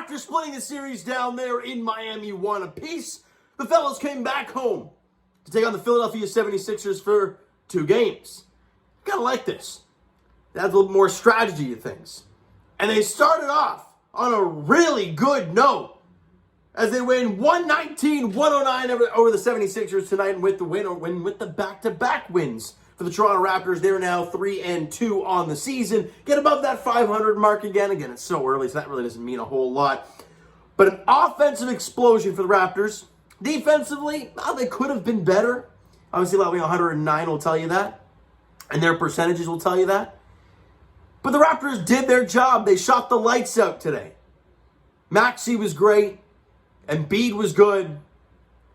After splitting the series down there in Miami 1 apiece, the fellas came back home to take on the Philadelphia 76ers for 2 games. Kind of like this. They had a little more strategy to things. And they started off on a really good note as they win 119-109 over the 76ers tonight, and with the win with the back-to-back wins for the Toronto Raptors. They're now 3-2 on the season. Get above that 500 mark again. Again, it's so early, so that really doesn't mean a whole lot. But an offensive explosion for the Raptors. Defensively, well, they could have been better. Obviously, allowing 109 will tell you that. And their percentages will tell you that. But the Raptors did their job. They shot the lights out today. Maxey was great. Embiid was good.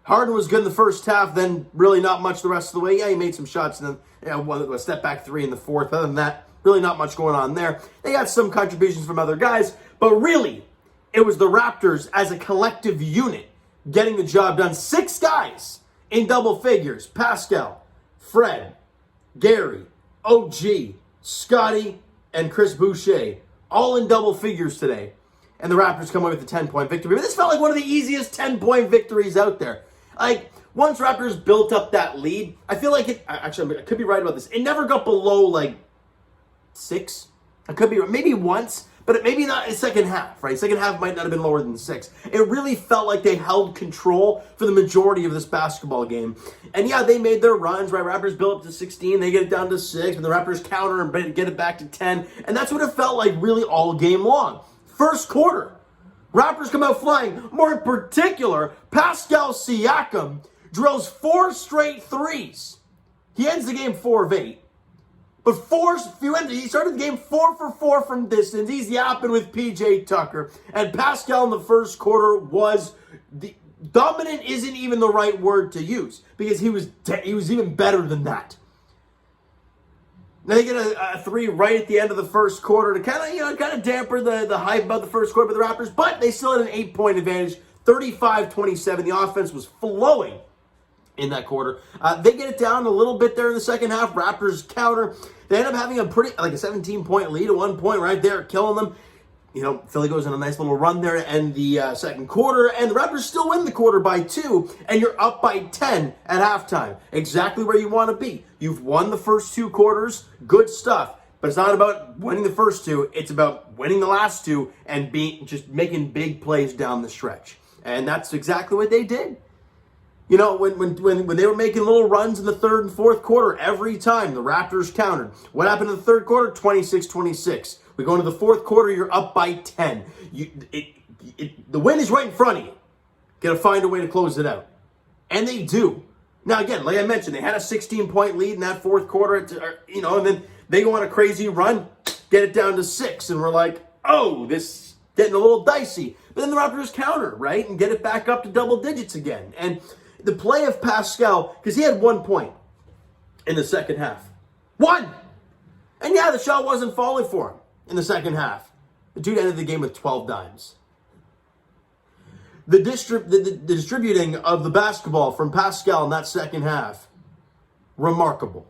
Harden was good in the first half, then really not much the rest of the way. Yeah, he made some shots, and then a step back 3 in the fourth. Other than that, really not much going on there. They got some contributions from other guys, but really, it was the Raptors as a collective unit getting the job done. 6 guys in double figures. Pascal, Fred, Gary, OG, Scotty, and Chris Boucher, all in double figures today. And the Raptors come away with a 10-point victory. But this felt like one of the easiest 10-point victories out there. Like, once Raptors built up that lead, I feel like it, actually, I could be right about this. It never got below, 6. I could be, maybe once, but maybe not in second half, right? Second half might not have been lower than 6. It really felt like they held control for the majority of this basketball game. And yeah, they made their runs, right? Raptors build up to 16, they get it down to 6, and the Raptors counter and get it back to 10. And that's what it felt like really all game long. First quarter, Raptors come out flying. More in particular, Pascal Siakam drills 4 straight threes. He ends the game 4 of 8. But he started the game 4 for 4 from distance. He's yapping with PJ Tucker. And Pascal in the first quarter was dominant isn't even the right word to use, because he was even better than that. Now they get a 3 right at the end of the first quarter to kind of damper the hype about the first quarter for the Raptors, but they still had an 8-point advantage, 35-27. The offense was flowing in that quarter. They get it down a little bit there in the second half. Raptors counter. They end up having a 17-point lead at one point right there, killing them. Philly goes on a nice little run there to end the second quarter, and the Raptors still win the quarter by 2, and you're up by 10 at halftime. Exactly where you want to be. You've won the first 2 quarters, good stuff, but it's not about winning the first 2, it's about winning the last 2 and just making big plays down the stretch. And that's exactly what they did. When they were making little runs in the third and fourth quarter, every time the Raptors countered. What happened in the third quarter? 26-26. We go into the fourth quarter, you're up by 10. The win is right in front of you. Got to find a way to close it out. And they do. Now, again, like I mentioned, they had a 16-point lead in that fourth quarter, and then they go on a crazy run, get it down to 6, and we're like, oh, this is getting a little dicey. But then the Raptors counter, right, and get it back up to double digits again. And the play of Pascal, because he had 1 point in the second half. 1! And yeah, the shot wasn't falling for him in the second half. The dude ended the game with 12 dimes. The distributing of the basketball from Pascal in that second half, remarkable.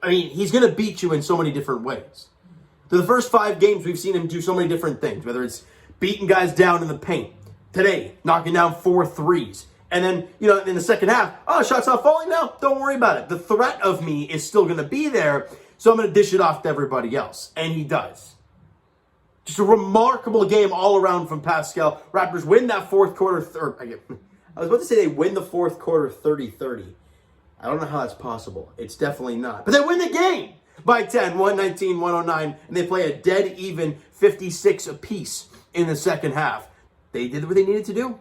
I mean, he's going to beat you in so many different ways. Through the first 5 games, we've seen him do so many different things, whether it's beating guys down in the paint. Today, knocking down 4 threes. And then, in the second half, shot's not falling now? Don't worry about it. The threat of me is still going to be there, so I'm going to dish it off to everybody else. And he does. Just a remarkable game all around from Pascal. Raptors win that fourth quarter. I was about to say they win the fourth quarter 30-30. I don't know how that's possible. It's definitely not. But they win the game by 10, 119-109, and they play a dead even 56 apiece in the second half. They did what they needed to do.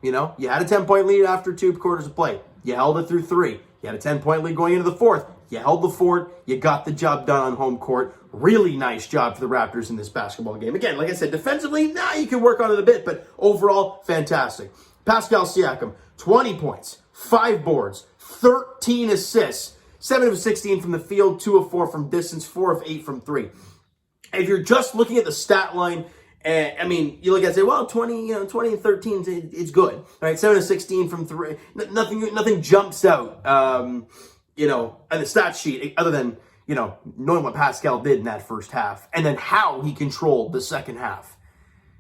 You had a 10-point lead after 2 quarters of play. You held it through 3. You had a 10-point lead going into the fourth. You held the fort. You got the job done on home court. Really nice job for the Raptors in this basketball game. Again, like I said, defensively, you can work on it a bit, but overall, fantastic. Pascal Siakam, 20 points, 5 boards, 13 assists, 7 of 16 from the field, 2 of 4 from distance, 4 of 8 from 3. If you're just looking at the stat line, you look at it and say, well, 20 and 13, it's good, right? 7 of 16 from 3. Nothing jumps out, on the stat sheet other than, knowing what Pascal did in that first half and then how he controlled the second half.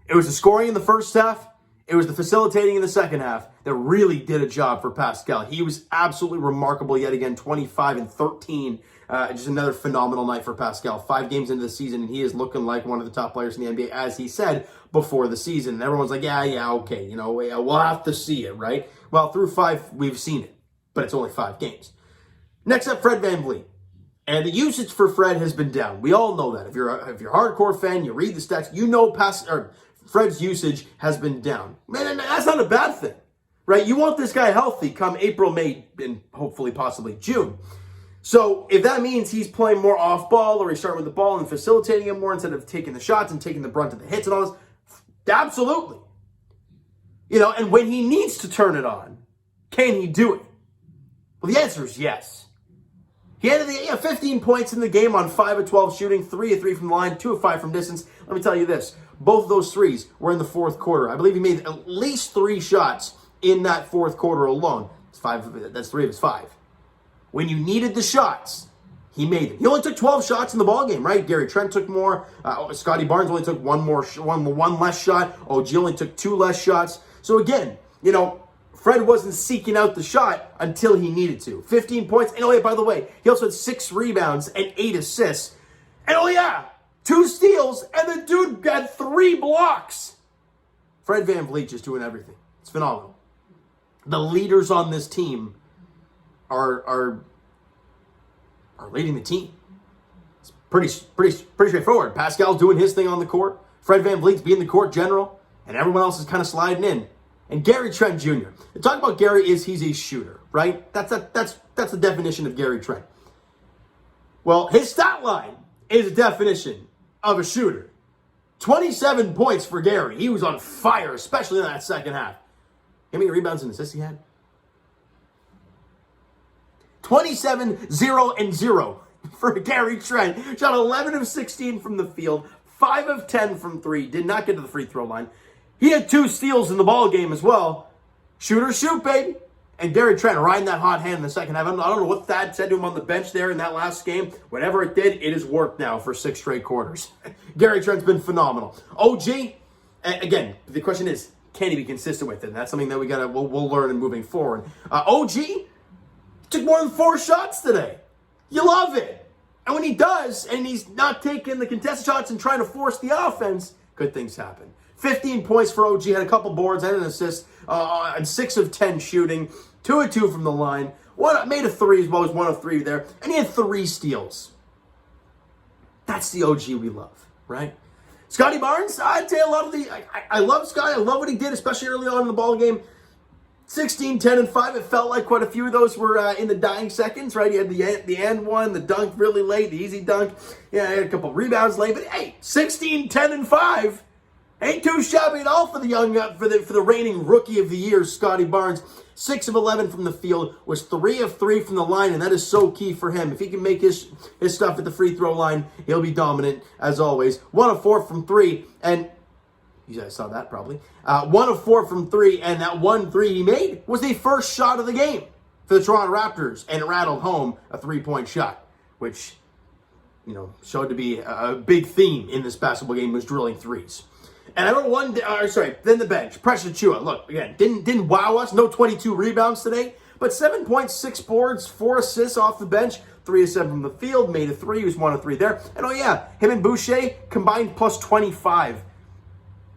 It was the scoring in the first half. It was the facilitating in the second half that really did a job for Pascal. He was absolutely remarkable yet again, 25 and 13. Just another phenomenal night for Pascal. 5 games into the season, and he is looking like one of the top players in the NBA, as he said before the season. And everyone's like, yeah, okay, we'll have to see it, right? Well, through 5, we've seen it, but it's only 5 games. Next up, Fred VanVleet. And the usage for Fred has been down. We all know that. If you're a hardcore fan, you read the stats, you know Fred's usage has been down. Man, that's not a bad thing, right? You want this guy healthy come April, May, and hopefully possibly June. So if that means he's playing more off ball, or he's starting with the ball and facilitating it more instead of taking the shots and taking the brunt of the hits and all this, absolutely. And when he needs to turn it on, can he do it? Well, the answer is yes. He had 15 points in the game on 5 of 12 shooting, 3 of 3 from the line, 2 of 5 from distance. Let me tell you this. Both of those threes were in the fourth quarter. I believe he made at least 3 shots in that fourth quarter alone. That's 3 of his 5. When you needed the shots, he made them. He only took 12 shots in the ballgame, right? Gary Trent took more. Scotty Barnes only took one less shot. OG only took 2 less shots. So again, Fred wasn't seeking out the shot until he needed to. 15 points. And by the way, he also had 6 rebounds and 8 assists. And 2 steals, and the dude got 3 blocks. Fred VanVleet just doing everything. It's phenomenal. The leaders on this team are leading the team. It's pretty straightforward. Pascal's doing his thing on the court. Fred VanVleet's being the court general, and everyone else is kind of sliding in. And Gary Trent Jr. The talk about Gary is he's a shooter, right? That's the definition of Gary Trent. Well, his stat line is a definition of a shooter. 27 points for Gary. He was on fire, especially in that second half. How many rebounds and assists he had? 27, 0, and 0 for Gary Trent. Shot 11 of 16 from the field, 5 of 10 from 3. Did not get to the free throw line. He had 2 steals in the ball game as well. Shooter, shoot, baby. And Gary Trent riding that hot hand in the second half. I don't know what Thad said to him on the bench there in that last game. Whatever it did, it has worked now for 6 straight quarters. Gary Trent's been phenomenal. OG, again, the question is, can he be consistent with it? And that's something that we'll learn in moving forward. OG took more than 4 shots today. You love it. And when he does, and he's not taking the contested shots and trying to force the offense, good things happen. 15 points for OG, had a couple boards, had an assist, and 6 of 10 shooting, 2 of 2 from the line, made a 3 as well as 1 of 3 there, and he had 3 steals. That's the OG we love, right? Scotty Barnes, I'd say I love Scotty. I love what he did, especially early on in the ball game. 16, 10, and 5. It felt like quite a few of those were in the dying seconds, right? He had the and one, the dunk really late, the easy dunk. Yeah, he had a couple rebounds late, but hey, 16, 10, and 5. Ain't too shabby at all for the reigning rookie of the year, Scotty Barnes. 6 of 11 from the field, was 3 of 3 from the line, and that is so key for him. If he can make his stuff at the free throw line, he'll be dominant as always. 1 of 4 from 3, and you guys saw that probably. 1 of 4 from 3, and that 1 3 he made was the first shot of the game for the Toronto Raptors, and it rattled home a 3-point shot, which showed to be a big theme in this basketball game, was drilling threes. And I remember then the bench. Precious Achiuwa, look, again, didn't wow us. No 22 rebounds today, but 7 points, 6 boards, 4 assists off the bench, 3 of 7 from the field, made a 3, he was 1 of 3 there. And him and Boucher combined plus 25.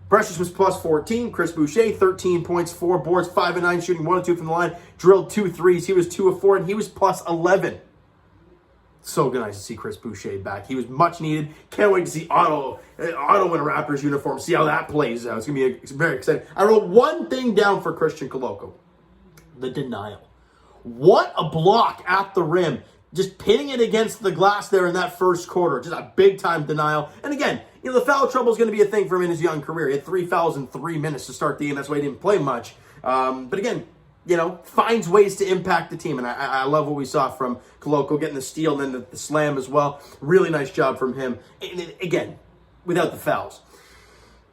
Precious was plus 14. Chris Boucher, 13 points, 4 boards, 5 of 9 shooting, 1 of 2 from the line, drilled 2 threes. He was 2 of 4, and he was plus 11. So nice to see Chris Boucher back. He was much needed. Can't wait to see Otto in a Raptors uniform. See how that plays out. It's going to be very exciting. I wrote one thing down for Christian Koloko. The denial. What a block at the rim. Just pinning it against the glass there in that first quarter. Just a big-time denial. And again, the foul trouble is going to be a thing for him in his young career. He had 3 fouls in 3 minutes to start the game. That's why he didn't play much. But again, finds ways to impact the team. And I love what we saw from Koloko, getting the steal and then the slam as well. Really nice job from him. And again, without the fouls.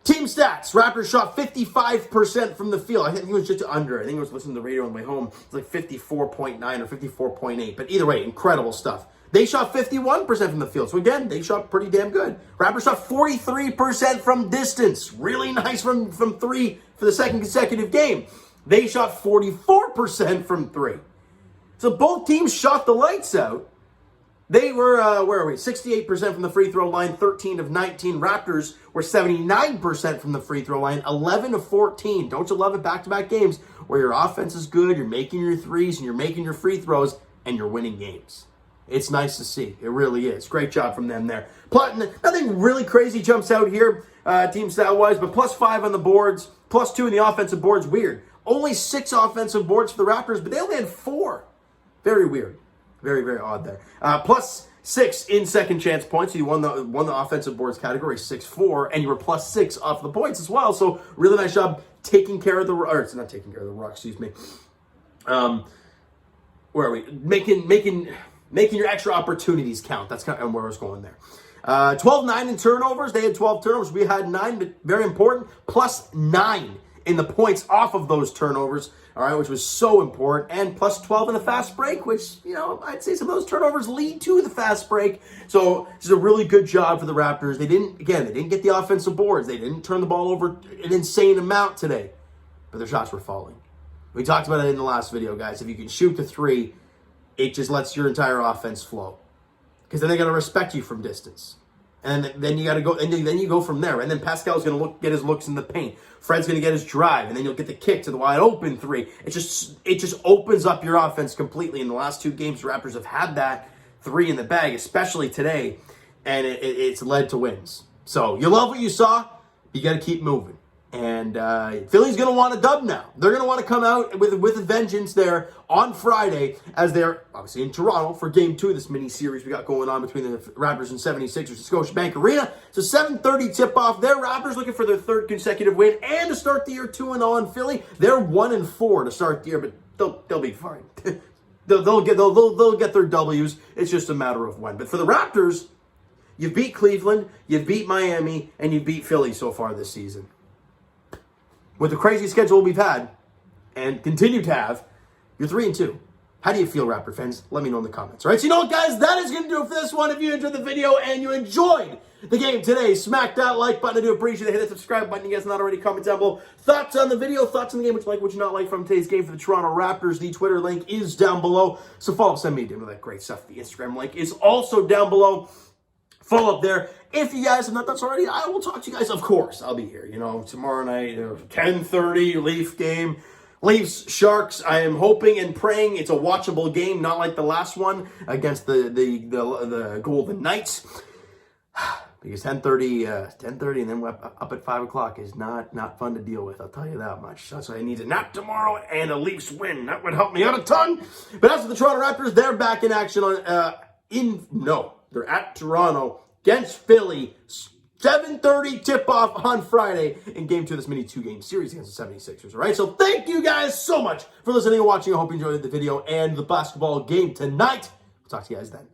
Team stats. Raptors shot 55% from the field. I think it was just under. I think I was listening to the radio on the way home. It's like 54.9 or 54.8. But either way, incredible stuff. They shot 51% from the field. So again, they shot pretty damn good. Raptors shot 43% from distance. Really nice from three for the second consecutive game. They shot 44% from three. So both teams shot the lights out. They were, 68% from the free throw line, 13 of 19. Raptors were 79% from the free throw line, 11 of 14. Don't you love it? Back-to-back games where your offense is good, you're making your threes, and you're making your free throws, and you're winning games. It's nice to see. It really is. Great job from them there. Nothing really crazy jumps out here, team style-wise, but +5 on the boards, +2 in the offensive boards. Weird. Only 6 offensive boards for the Raptors, but they only had 4. Very weird. Very, very odd there. +6 in second chance points. So you won the offensive boards category, 6-4, and you were +6 off the points as well. So really nice job taking care of the, or it's not taking care of the rock, excuse me. Where are we? Making your extra opportunities count. That's kind of where I was going there. 12-9 in turnovers. They had 12 turnovers. We had 9, but very important. +9 in the points off of those turnovers. All right, which was so important. And +12 in the fast break, which, I'd say some of those turnovers lead to the fast break. So this is a really good job for the Raptors. They didn't get the offensive boards. They didn't turn the ball over an insane amount today. But their shots were falling. We talked about it in the last video, guys. If you can shoot the 3, it just lets your entire offense flow. Because then they got to respect you from distance. And then you got to go, and then you go from there. And then Pascal's going to get his looks in the paint. Fred's going to get his drive, and then you'll get the kick to the wide open 3. It just opens up your offense completely. In the last 2 games, the Raptors have had that 3 in the bag, especially today, and it's led to wins. So you love what you saw. You got to keep moving. And Philly's going to want a dub now. They're going to want to come out with a vengeance there on Friday, as they're obviously in Toronto for Game 2 of this mini-series we got going on between the Raptors and 76ers at Scotiabank Arena. It's a 7:30 tip-off. Their Raptors looking for their 3rd consecutive win and to start the year 2-0 on Philly. They're 1-4 to start the year, but they'll be fine. they'll get their W's. It's just a matter of when. But for the Raptors, you've beat Cleveland, you've beat Miami, and you've beat Philly so far this season. With the crazy schedule we've had and continue to have, you're 3-2. How do you feel, Raptor fans? Let me know in the comments. All right, so you know what, guys? That is going to do it for this one. If you enjoyed the video and you enjoyed the game today, smack that like button. I do appreciate it. Hit that subscribe button. You guys not already, comment down below. Thoughts on the video, thoughts on the game, what you like, what you not like from today's game for the Toronto Raptors. The Twitter link is down below. So follow, send me all that great stuff. The Instagram link is also down below. Follow up there. If you guys have not done so already, I will talk to you guys. Of course, I'll be here. Tomorrow night, 10:30, Leaf game. Leafs, Sharks. I am hoping and praying it's a watchable game, not like the last one against the Golden Knights. Because 10:30 and then up at 5 o'clock is not fun to deal with. I'll tell you that much. That's why I need a nap tomorrow and a Leafs win. That would help me out a ton. But as for the Toronto Raptors, they're back in action they're at Toronto against Philly. 7:30 tip-off on Friday in Game 2 of this mini 2-game series against the 76ers. All right, so thank you guys so much for listening and watching. I hope you enjoyed the video and the basketball game tonight. We'll talk to you guys then.